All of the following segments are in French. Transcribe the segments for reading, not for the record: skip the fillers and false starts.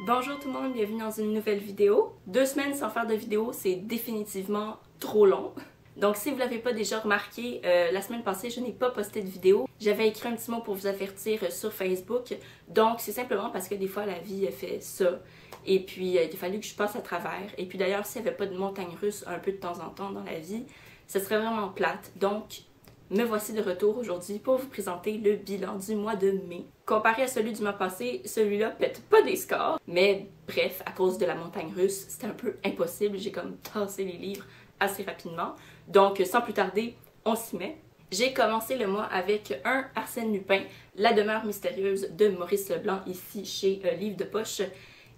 Bonjour tout le monde, bienvenue dans une nouvelle vidéo. 2 semaines sans faire de vidéo, c'est définitivement trop long. Donc si vous ne l'avez pas déjà remarqué, la semaine passée, je n'ai pas posté de vidéo. J'avais écrit un petit mot pour vous avertir sur Facebook. Donc c'est simplement parce que des fois la vie fait ça. Et puis il a fallu que je passe à travers. Et puis d'ailleurs, s'il n'y avait pas de montagne russe un peu de temps en temps dans la vie, ce serait vraiment plate. Donc me voici de retour aujourd'hui pour vous présenter le bilan du mois de mai. Comparé à celui du mois passé, celui-là pète pas des scores, mais bref, à cause de la montagne russe, c'était un peu impossible, j'ai comme tassé les livres assez rapidement. Donc sans plus tarder, on s'y met. J'ai commencé le mois avec un Arsène Lupin, La demeure mystérieuse de Maurice Leblanc, ici chez Livre de poche.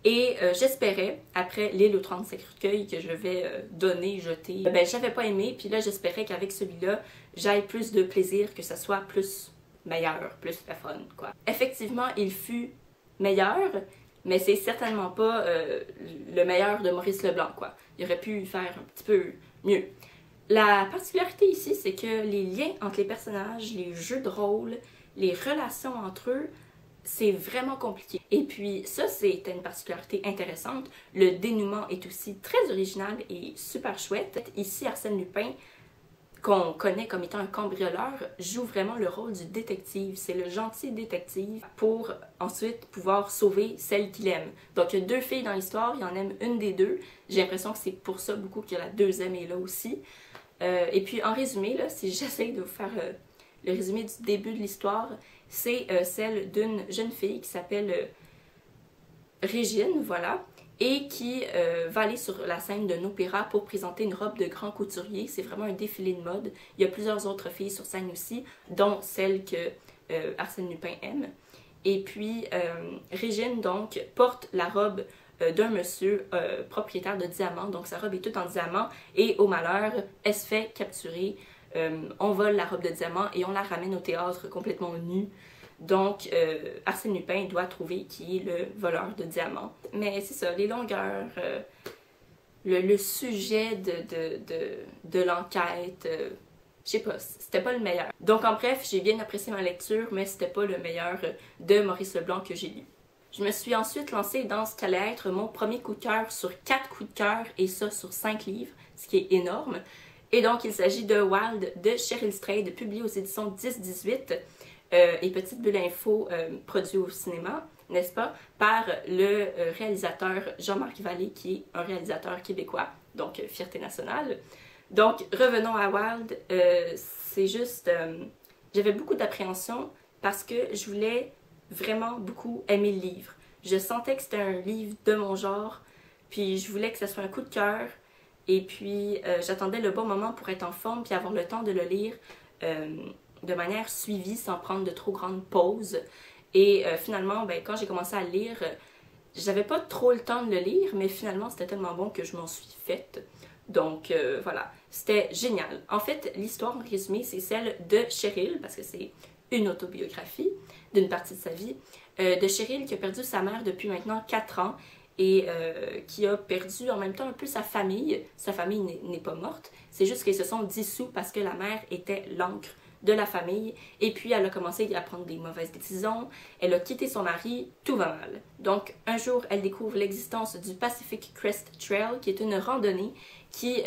Et j'espérais, après l'île aux 30 cercueils que je vais donner, jeter, ben j'avais pas aimé, puis là j'espérais qu'avec celui-là, j'aille plus de plaisir, que ça soit plus meilleur, plus la fun, quoi. Effectivement, il fut meilleur, mais c'est certainement pas le meilleur de Maurice Leblanc, quoi. Il aurait pu faire un petit peu mieux. La particularité ici, c'est que les liens entre les personnages, les jeux de rôle, les relations entre eux, c'est vraiment compliqué. Et puis ça, c'est une particularité intéressante. Le dénouement est aussi très original et super chouette. Ici, Arsène Lupin, qu'on connaît comme étant un cambrioleur, joue vraiment le rôle du détective. C'est le gentil détective pour ensuite pouvoir sauver celle qu'il aime. Donc il y a 2 filles dans l'histoire, il en aime une des 2. J'ai l'impression que c'est pour ça beaucoup que la deuxième est là aussi. Et puis en résumé, là, si j'essaie de vous faire le résumé du début de l'histoire, c'est celle d'une jeune fille qui s'appelle Régine, voilà, et qui va aller sur la scène d'un opéra pour présenter une robe de grand couturier. C'est vraiment un défilé de mode. Il y a plusieurs autres filles sur scène aussi, dont celle que Arsène Lupin aime. Et puis, Régine, donc, porte la robe d'un monsieur propriétaire de diamants. Donc, sa robe est toute en diamants. Et au malheur, elle se fait capturer. On vole la robe de diamants et on la ramène au théâtre complètement nue. Donc, Arsène Lupin doit trouver qui est le voleur de diamants. Mais c'est ça, les longueurs, le sujet de l'enquête, je sais pas, c'était pas le meilleur. Donc, en bref, j'ai bien apprécié ma lecture, mais c'était pas le meilleur de Maurice Leblanc que j'ai lu. Je me suis ensuite lancée dans ce qu'allait être mon premier coup de cœur sur 4 coups de cœur, et ça sur 5 livres, ce qui est énorme. Et donc, il s'agit de Wild de Cheryl Strayed, publié aux éditions 10-18. Et Petite Bulle Info, produit au cinéma, n'est-ce pas, par le réalisateur Jean-Marc Vallée, qui est un réalisateur québécois, donc fierté nationale. Donc, revenons à Wild, c'est juste... j'avais beaucoup d'appréhension parce que je voulais vraiment beaucoup aimer le livre. Je sentais que c'était un livre de mon genre, puis je voulais que ça soit un coup de cœur, et puis j'attendais le bon moment pour être en forme, puis avoir le temps de le lire de manière suivie, sans prendre de trop grandes pauses. Et finalement, ben, quand j'ai commencé à le lire, j'avais pas trop le temps de le lire, mais finalement, c'était tellement bon que je m'en suis faite. Donc voilà, c'était génial. En fait, l'histoire en résumé, c'est celle de Cheryl, parce que c'est une autobiographie d'une partie de sa vie, de Cheryl qui a perdu sa mère depuis maintenant 4 ans et qui a perdu en même temps un peu sa famille. Sa famille n'est pas morte, c'est juste qu'ils se sont dissous parce que la mère était l'encre de la famille, et puis elle a commencé à prendre des mauvaises décisions, elle a quitté son mari, tout va mal. Donc un jour, elle découvre l'existence du Pacific Crest Trail, qui est une randonnée qui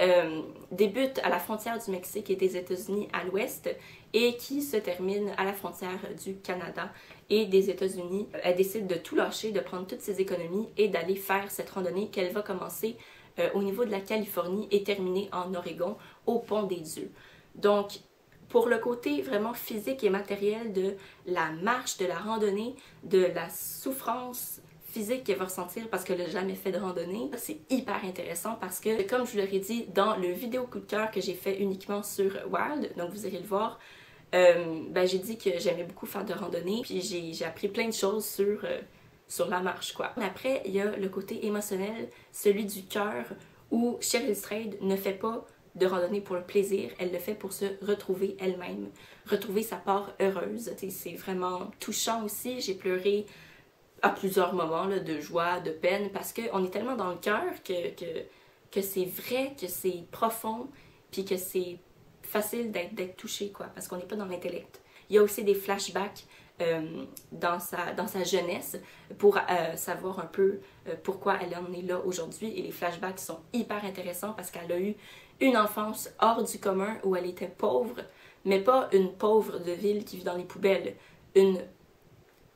débute à la frontière du Mexique et des États-Unis à l'ouest, et qui se termine à la frontière du Canada et des États-Unis. Elle décide de tout lâcher, de prendre toutes ses économies et d'aller faire cette randonnée qu'elle va commencer au niveau de la Californie et terminer en Oregon, au Pont des Dieux. Donc, pour le côté vraiment physique et matériel de la marche, de la randonnée, de la souffrance physique qu'elle va ressentir parce qu'elle n'a jamais fait de randonnée, c'est hyper intéressant parce que, comme je vous l'aurais dit dans le vidéo coup de cœur que j'ai fait uniquement sur Wild, donc vous irez le voir, ben j'ai dit que j'aimais beaucoup faire de randonnée, puis j'ai appris plein de choses sur la marche, quoi. Après, il y a le côté émotionnel, celui du cœur, où Cheryl Strayed ne fait pas de randonnée pour le plaisir, elle le fait pour se retrouver elle-même, retrouver sa part heureuse. C'est vraiment touchant aussi, j'ai pleuré à plusieurs moments là, de joie, de peine, parce qu'on est tellement dans le cœur que c'est vrai, que c'est profond, puis que c'est facile d'être touché, quoi, parce qu'on n'est pas dans l'intellect. Il y a aussi des flashbacks dans sa jeunesse pour savoir un peu pourquoi elle en est là aujourd'hui. Et les flashbacks sont hyper intéressants parce qu'elle a eu une enfance hors du commun où elle était pauvre, mais pas une pauvre de ville qui vit dans les poubelles, une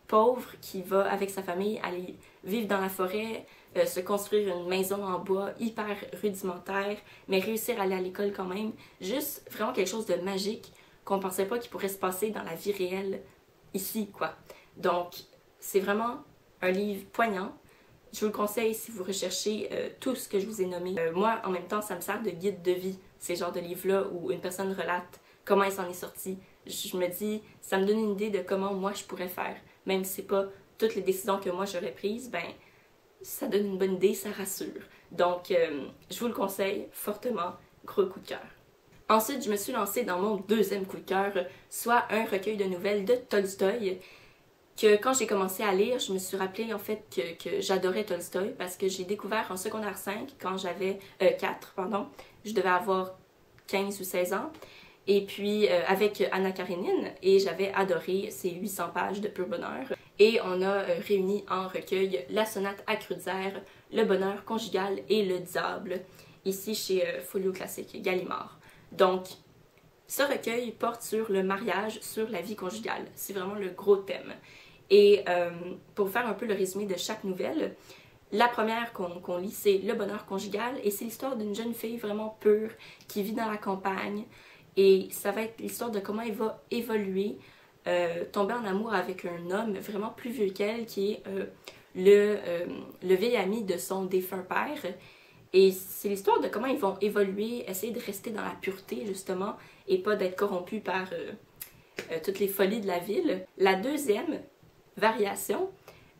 pauvre qui va avec sa famille aller vivre dans la forêt, se construire une maison en bois hyper rudimentaire, mais réussir à aller à l'école quand même. Juste vraiment quelque chose de magique qu'on pensait pas qu'il pourrait se passer dans la vie réelle ici, quoi. Donc, c'est vraiment un livre poignant. Je vous le conseille si vous recherchez tout ce que je vous ai nommé. Moi, en même temps, ça me sert de guide de vie, ces genres de livres-là où une personne relate comment elle s'en est sortie. Je me dis, ça me donne une idée de comment moi je pourrais faire. Même si c'est pas toutes les décisions que moi j'aurais prises, ben ça donne une bonne idée, ça rassure. Donc, je vous le conseille fortement, gros coup de cœur. Ensuite, je me suis lancée dans mon deuxième coup de cœur, soit un recueil de nouvelles de Tolstoï, que quand j'ai commencé à lire, je me suis rappelé en fait que j'adorais Tolstoï parce que j'ai découvert en secondaire 5, quand j'avais 4, pardon, je devais avoir 15 ou 16 ans, et puis avec Anna Karénine, et j'avais adoré ces 800 pages de pur bonheur. Et on a réuni en recueil la sonate à Kreutzer, le bonheur conjugal et le diable, ici chez Folio Classique, Gallimard. Donc, ce recueil porte sur le mariage, sur la vie conjugale. C'est vraiment le gros thème. Et pour faire un peu le résumé de chaque nouvelle, la première qu'on lit, c'est le bonheur conjugal, et c'est l'histoire d'une jeune fille vraiment pure qui vit dans la campagne. Et ça va être l'histoire de comment elle va évoluer, tomber en amour avec un homme vraiment plus vieux qu'elle, qui est le vieil ami de son défunt père. Et c'est l'histoire de comment ils vont évoluer, essayer de rester dans la pureté, justement, et pas d'être corrompus par toutes les folies de la ville. La deuxième variation,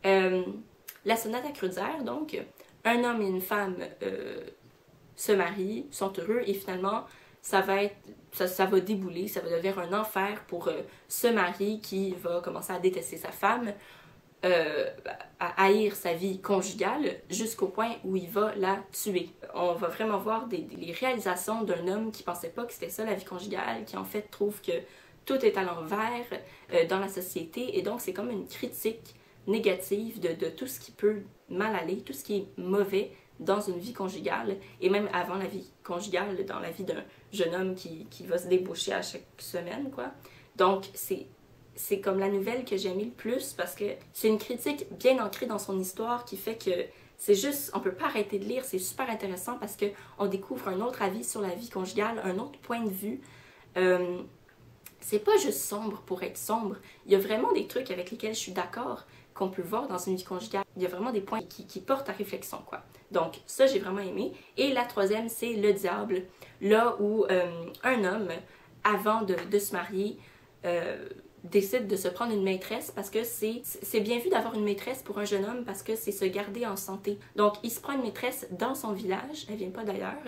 la sonate à Kreutzer, donc, un homme et une femme se marient, sont heureux, et finalement, ça va débouler, ça va devenir un enfer pour ce mari qui va commencer à détester sa femme, à haïr sa vie conjugale jusqu'au point où il va la tuer. On va vraiment voir les réalisations d'un homme qui pensait pas que c'était ça la vie conjugale, qui en fait trouve que tout est à l'envers dans la société, et donc c'est comme une critique négative de tout ce qui peut mal aller, tout ce qui est mauvais dans une vie conjugale, et même avant la vie conjugale, dans la vie d'un jeune homme qui va se débaucher à chaque semaine, quoi. Donc, c'est comme la nouvelle que j'ai aimée le plus, parce que c'est une critique bien ancrée dans son histoire qui fait que c'est juste, on peut pas arrêter de lire, c'est super intéressant parce que on découvre un autre avis sur la vie conjugale, un autre point de vue. C'est pas juste sombre pour être sombre, il y a vraiment des trucs avec lesquels je suis d'accord qu'on peut voir dans une vie conjugale. Il y a vraiment des points qui portent à réflexion, quoi. Donc, ça, j'ai vraiment aimé. Et la troisième, c'est le diable, là où un homme, avant de se marier, décide de se prendre une maîtresse parce que c'est bien vu d'avoir une maîtresse pour un jeune homme parce que c'est se garder en santé. Donc, il se prend une maîtresse dans son village, elle vient pas d'ailleurs,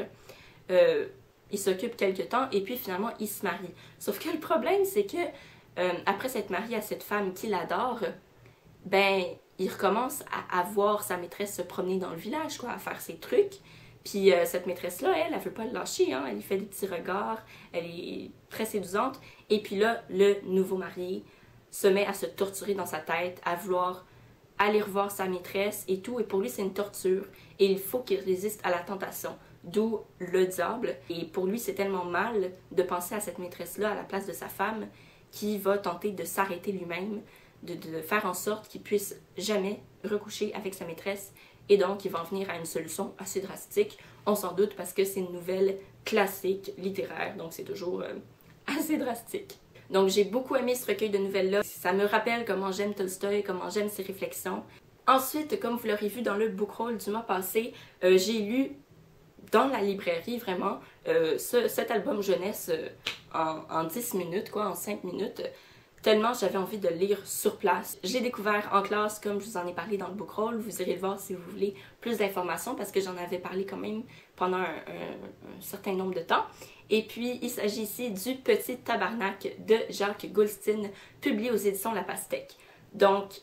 il s'occupe quelque temps et puis finalement, il se marie. Sauf que le problème, c'est que après s'être marié à cette femme qu'il adore, ben, il recommence à voir sa maîtresse se promener dans le village, quoi, à faire ses trucs. Puis cette maîtresse-là, elle veut pas le lâcher, hein. Elle lui fait des petits regards, elle est très séduisante. Et puis là, le nouveau marié se met à se torturer dans sa tête, à vouloir aller revoir sa maîtresse et tout. Et pour lui, c'est une torture. Et il faut qu'il résiste à la tentation, d'où le diable. Et pour lui, c'est tellement mal de penser à cette maîtresse-là à la place de sa femme qu'il va tenter de s'arrêter lui-même, de faire en sorte qu'il puisse jamais recoucher avec sa maîtresse. Et donc, il va en venir à une solution assez drastique. On s'en doute parce que c'est une nouvelle classique littéraire, donc c'est toujours assez drastique. Donc, j'ai beaucoup aimé ce recueil de nouvelles-là. Ça me rappelle comment j'aime Tolstoï, comment j'aime ses réflexions. Ensuite, comme vous l'aurez vu dans le book haul du mois passé, j'ai lu dans la librairie, vraiment, cet album jeunesse en 10 minutes, quoi, en 5 minutes. Tellement j'avais envie de le lire sur place. Je l'ai découvert en classe, comme je vous en ai parlé dans le book haul. Vous irez le voir si vous voulez plus d'informations parce que j'en avais parlé quand même pendant un certain nombre de temps. Et puis, il s'agit ici du Petit Tabarnak de Jacques Goldstein, publié aux éditions La Pastèque. Donc,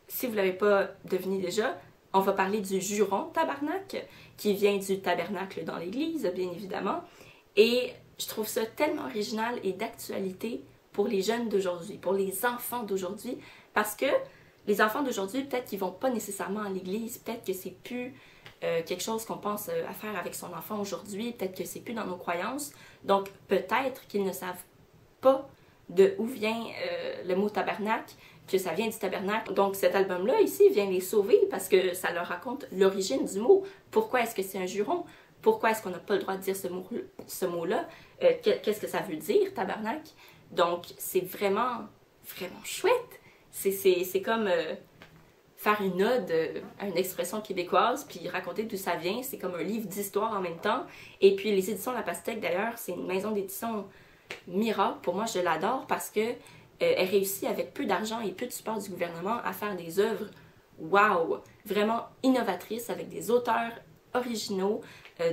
si vous ne l'avez pas deviné déjà, on va parler du juron tabarnak, qui vient du tabernacle dans l'église, bien évidemment. Et je trouve ça tellement original et d'actualité pour les jeunes d'aujourd'hui, pour les enfants d'aujourd'hui, parce que les enfants d'aujourd'hui, peut-être qu'ils vont pas nécessairement à l'église, peut-être que c'est plus quelque chose qu'on pense à faire avec son enfant aujourd'hui, peut-être que c'est plus dans nos croyances, donc peut-être qu'ils ne savent pas de où vient le mot tabernacle, que ça vient du tabernacle. Donc cet album-là ici vient les sauver parce que ça leur raconte l'origine du mot. Pourquoi est-ce que c'est un juron? Pourquoi est-ce qu'on n'a pas le droit de dire ce mot-là? Qu'est-ce que ça veut dire, tabernacle? Donc c'est vraiment, vraiment chouette. C'est comme faire une ode à une expression québécoise, puis raconter d'où ça vient. C'est comme un livre d'histoire en même temps. Et puis les éditions La Pastèque, d'ailleurs, c'est une maison d'édition miracle. Pour moi, je l'adore parce que elle réussit avec peu d'argent et peu de support du gouvernement à faire des œuvres wow, vraiment innovatrices avec des auteurs originaux,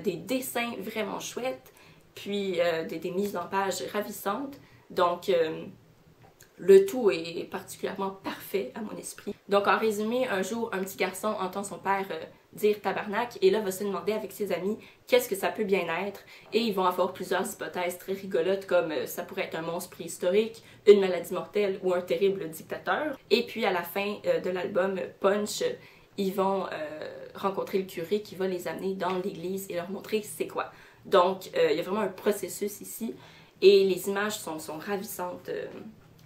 des dessins vraiment chouettes, puis des mises en page ravissantes. Donc, le tout est particulièrement parfait à mon esprit. Donc, en résumé, un jour, un petit garçon entend son père dire tabarnak et là va se demander avec ses amis qu'est-ce que ça peut bien être et ils vont avoir plusieurs hypothèses très rigolotes comme ça pourrait être un monstre préhistorique, une maladie mortelle ou un terrible dictateur. Et puis à la fin de l'album Punch, ils vont rencontrer le curé qui va les amener dans l'église et leur montrer c'est quoi. Donc il y a vraiment un processus ici et les images sont ravissantes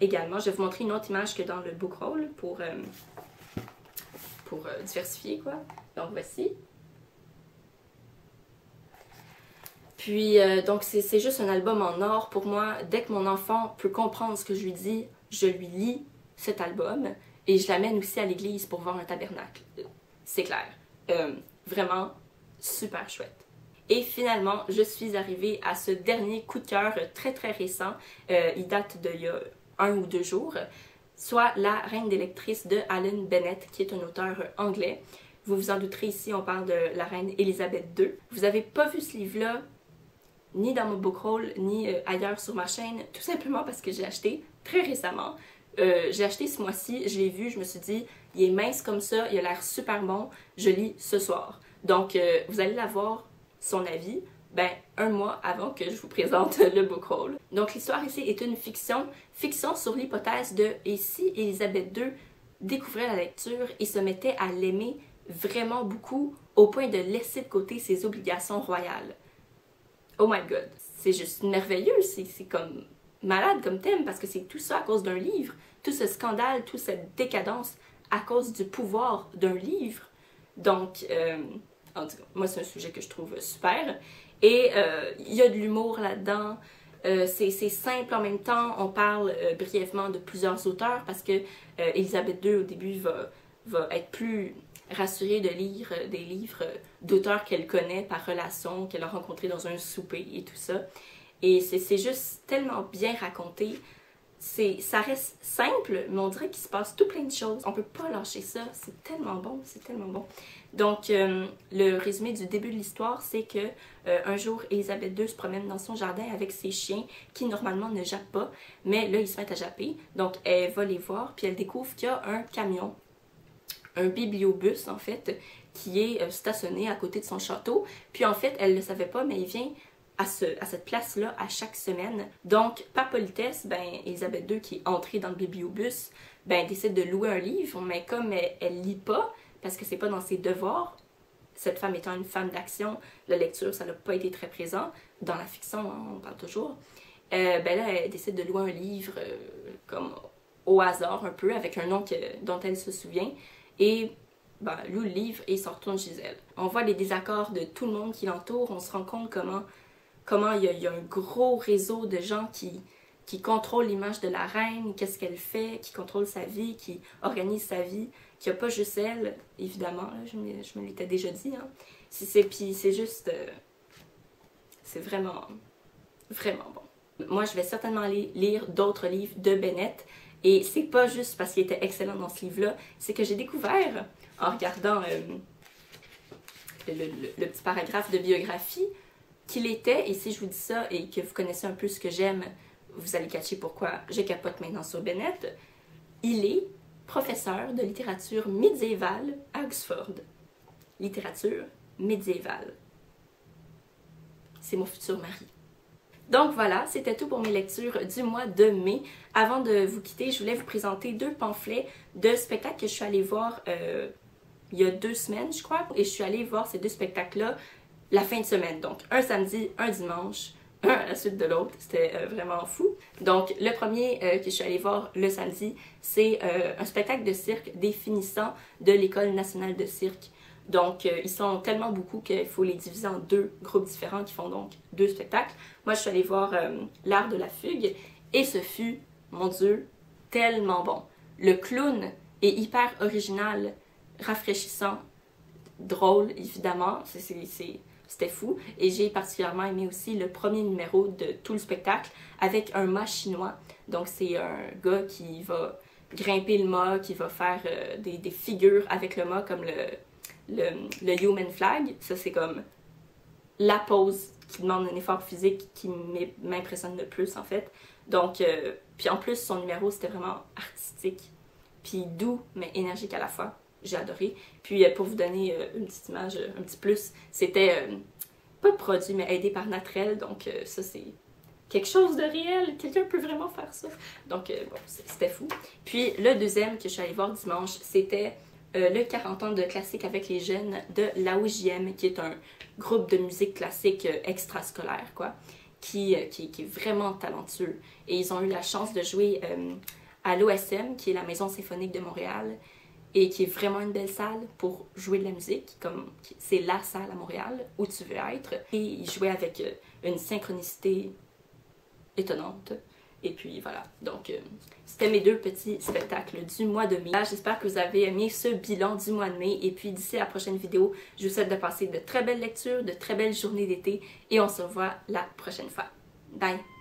également. Je vais vous montrer une autre image que dans le book haul pour diversifier quoi. Donc voici. Puis donc c'est juste un album en or pour moi. Dès que mon enfant peut comprendre ce que je lui dis, je lui lis cet album et je l'amène aussi à l'église pour voir un tabernacle. C'est clair. Vraiment super chouette. Et finalement, je suis arrivée à ce dernier coup de cœur très très récent. Il date d'il y a 1 ou 2 jours. Soit La Reine des lectrices de Alan Bennett, qui est un auteur anglais. Vous vous en douterez ici, on parle de la reine Élisabeth II. Vous n'avez pas vu ce livre-là, ni dans mon book haul, ni ailleurs sur ma chaîne, tout simplement parce que j'ai acheté très récemment. J'ai acheté ce mois-ci, je l'ai vu, je me suis dit, il est mince comme ça, il a l'air super bon, je lis ce soir. Donc, vous allez l'avoir, son avis, ben, 1 mois avant que je vous présente le book haul. Donc, l'histoire ici est une fiction sur l'hypothèse de « et si Élisabeth II découvrait la lecture et se mettait à l'aimer vraiment beaucoup au point de laisser de côté ses obligations royales. » Oh my god, c'est juste merveilleux, c'est comme malade comme thème parce que c'est tout ça à cause d'un livre, tout ce scandale, toute cette décadence à cause du pouvoir d'un livre. Donc, en tout cas, moi c'est un sujet que je trouve super. Et il y a de l'humour là-dedans, c'est simple en même temps, on parle brièvement de plusieurs auteurs parce que Élisabeth II au début va être plus rassurée de lire des livres d'auteurs qu'elle connaît par relation, qu'elle a rencontrés dans un souper et tout ça. Et c'est juste tellement bien raconté. Ça reste simple, mais on dirait qu'il se passe tout plein de choses. On peut pas lâcher ça, c'est tellement bon, c'est tellement bon. Donc, le résumé du début de l'histoire, c'est que un jour, Élisabeth II se promène dans son jardin avec ses chiens qui normalement ne jappent pas, mais là, ils se mettent à japper. Donc, elle va les voir, puis elle découvre qu'il y a un camion, un bibliobus en fait, qui est stationné à côté de son château. Puis en fait, elle ne le savait pas, mais il vient à cette place-là à chaque semaine. Donc, par politesse, ben, Élisabeth II, qui est entrée dans le bibliobus, ben, décide de louer un livre, mais comme elle lit pas, parce que c'est pas dans ses devoirs, cette femme étant une femme d'action, la lecture, ça n'a pas été très présent. Dans la fiction, hein, on parle toujours. Ben là, elle décide de louer un livre comme au hasard un peu, avec un nom dont elle se souvient. Et ben, loue le livre et s'en retourne chez elle. On voit les désaccords de tout le monde qui l'entoure, on se rend compte comment il y a un gros réseau de gens qui contrôlent l'image de la reine, qu'est-ce qu'elle fait, qui contrôle sa vie, qui organise sa vie, qu'il n'y a pas juste elle, évidemment, là, je me l'étais déjà dit. Hein. Puis c'est juste... c'est vraiment, vraiment bon. Moi, je vais certainement aller lire d'autres livres de Bennett. Et c'est pas juste parce qu'il était excellent dans ce livre-là, c'est que j'ai découvert, en regardant le petit paragraphe de biographie, qu'il était, et si je vous dis ça et que vous connaissez un peu ce que j'aime, vous allez catcher pourquoi je capote maintenant sur Bennett, il est professeur de littérature médiévale à Oxford. Littérature médiévale. C'est mon futur mari. Donc voilà, c'était tout pour mes lectures du mois de mai. Avant de vous quitter, je voulais vous présenter 2 pamphlets de spectacles que je suis allée voir il y a 2 semaines, je crois. Et je suis allée voir ces 2 spectacles-là la fin de semaine. Donc un samedi, un dimanche, un à la suite de l'autre. C'était vraiment fou. Donc le premier que je suis allée voir le samedi, c'est un spectacle de cirque des finissants de l'École nationale de cirque. Donc, ils sont tellement beaucoup qu'il faut les diviser en 2 groupes différents qui font donc 2 spectacles. Moi, je suis allée voir l'art de la fugue et ce fut, mon Dieu, tellement bon. Le clown est hyper original, rafraîchissant, drôle, évidemment. C'était fou. Et j'ai particulièrement aimé aussi le premier numéro de tout le spectacle avec un mât chinois. Donc, c'est un gars qui va grimper le mât, qui va faire des figures avec le mât comme le human flag. Ça, c'est comme la pose qui demande un effort physique qui m'impressionne le plus, en fait. Donc, puis en plus, son numéro, c'était vraiment artistique, puis doux, mais énergique à la fois. J'ai adoré. Puis, pour vous donner une petite image, un petit plus, c'était pas produit, mais aidé par Natrel. Donc, ça, c'est quelque chose de réel. Quelqu'un peut vraiment faire ça. Donc, bon, c'était fou. Puis, le deuxième que je suis allée voir dimanche, c'était le 40 ans de classique avec les jeunes de l'AOJM, qui est un groupe de musique classique extrascolaire, quoi, qui est vraiment talentueux. Et ils ont eu la chance de jouer à l'OSM, qui est la Maison symphonique de Montréal, et qui est vraiment une belle salle pour jouer de la musique, comme c'est la salle à Montréal où tu veux être. Et ils jouaient avec une synchronicité étonnante. Et puis voilà, donc c'était mes 2 petits spectacles du mois de mai. J'espère que vous avez aimé ce bilan du mois de mai. Et puis d'ici la prochaine vidéo, je vous souhaite de passer de très belles lectures, de très belles journées d'été. Et on se revoit la prochaine fois. Bye!